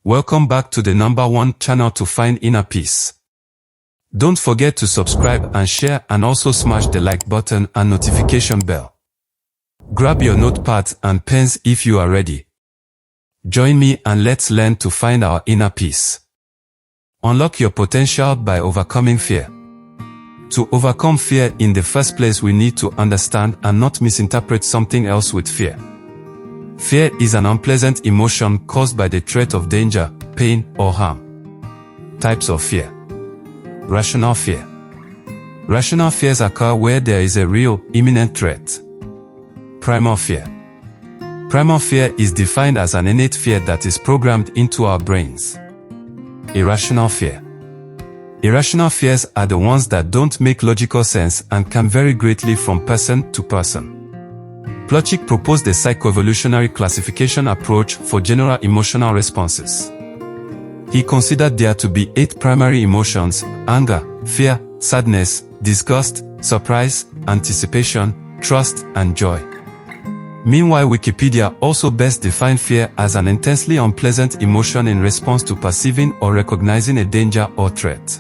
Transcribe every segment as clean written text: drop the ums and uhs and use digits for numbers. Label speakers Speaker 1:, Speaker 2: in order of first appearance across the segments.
Speaker 1: Welcome back to the #1 channel to find inner peace. Don't forget to subscribe and share, and also smash the like button and notification bell. Grab your notepads and pens if you are ready. Join me and let's learn to find our inner peace. Unlock your potential by overcoming fear. To overcome fear in the first place, we need to understand and not misinterpret something else with fear. Fear is an unpleasant emotion caused by the threat of danger, pain, or harm. Types of fear. Rational fear. Rational fears occur where there is a real, imminent threat. Primal fear. Primal fear is defined as an innate fear that is programmed into our brains. Irrational fear. Irrational fears are the ones that don't make logical sense and can vary greatly from person to person. Plotchik proposed a psychoevolutionary classification approach for general emotional responses. He considered there to be 8 primary emotions: anger, fear, sadness, disgust, surprise, anticipation, trust, and joy. Meanwhile, Wikipedia also best defined fear as an intensely unpleasant emotion in response to perceiving or recognizing a danger or threat.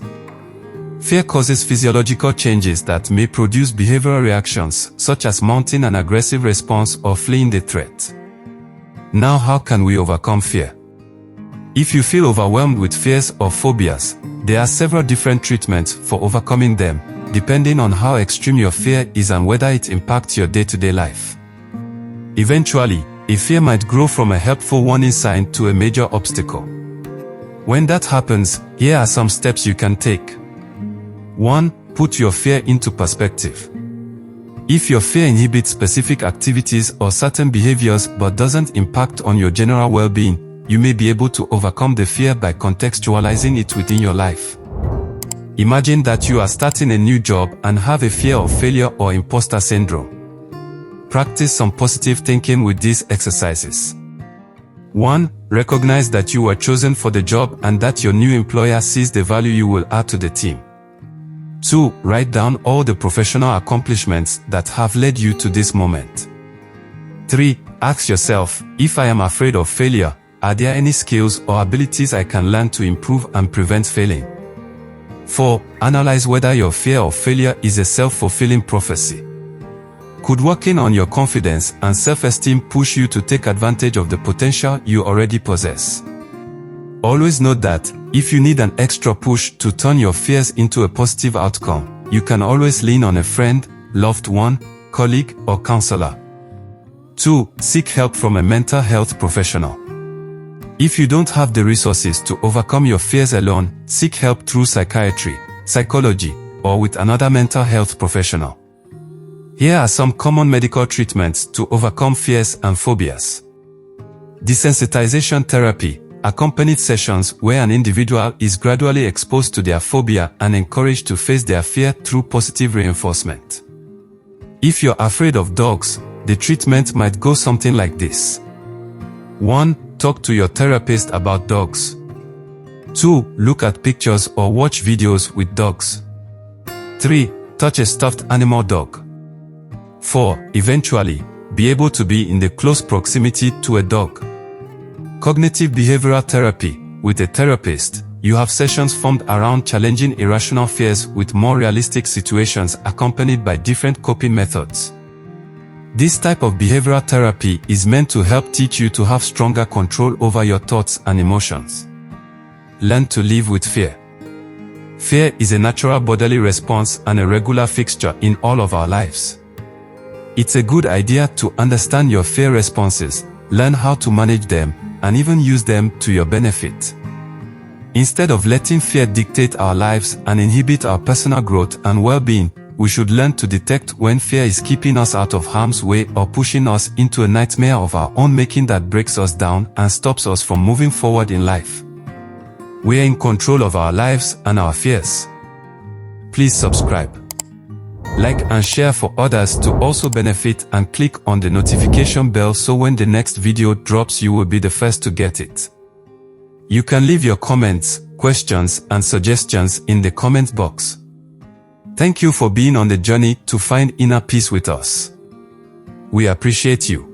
Speaker 1: Fear causes physiological changes that may produce behavioral reactions, such as mounting an aggressive response or fleeing the threat. Now, how can we overcome fear? If you feel overwhelmed with fears or phobias, there are several different treatments for overcoming them, depending on how extreme your fear is and whether it impacts your day-to-day life. Eventually, a fear might grow from a helpful warning sign to a major obstacle. When that happens, here are some steps you can take. 1. Put your fear into perspective. If your fear inhibits specific activities or certain behaviors but doesn't impact on your general well-being, you may be able to overcome the fear by contextualizing it within your life. Imagine that you are starting a new job and have a fear of failure or imposter syndrome. Practice some positive thinking with these exercises. 1. Recognize that you were chosen for the job and that your new employer sees the value you will add to the team. 2. Write down all the professional accomplishments that have led you to this moment. 3. Ask yourself, if I am afraid of failure, are there any skills or abilities I can learn to improve and prevent failing? 4. Analyze whether your fear of failure is a self-fulfilling prophecy. Could working on your confidence and self-esteem push you to take advantage of the potential you already possess? Always note that, if you need an extra push to turn your fears into a positive outcome, you can always lean on a friend, loved one, colleague, or counselor. 2. Seek help from a mental health professional. If you don't have the resources to overcome your fears alone, seek help through psychiatry, psychology, or with another mental health professional. Here are some common medical treatments to overcome fears and phobias. Desensitization therapy, accompanied sessions where an individual is gradually exposed to their phobia and encouraged to face their fear through positive reinforcement. If you're afraid of dogs, the treatment might go something like this. 1. Talk to your therapist about dogs. 2. Look at pictures or watch videos with dogs. 3. Touch a stuffed animal dog. 4. Eventually, be able to be in the close proximity to a dog. Cognitive behavioral therapy. With a therapist, you have sessions formed around challenging irrational fears with more realistic situations accompanied by different coping methods. This type of behavioral therapy is meant to help teach you to have stronger control over your thoughts and emotions. Learn to live with fear. Fear is a natural bodily response and a regular fixture in all of our lives. It's a good idea to understand your fear responses, learn how to manage them, and even use them to your benefit. Instead of letting fear dictate our lives and inhibit our personal growth and well-being, we should learn to detect when fear is keeping us out of harm's way or pushing us into a nightmare of our own making that breaks us down and stops us from moving forward in life. We are in control of our lives and our fears. Please subscribe, like and share for others to also benefit, and click on the notification bell so when the next video drops you will be the first to get it. You can leave your comments, questions, and suggestions in the comment box. Thank you for being on the journey to find inner peace with us. We appreciate you.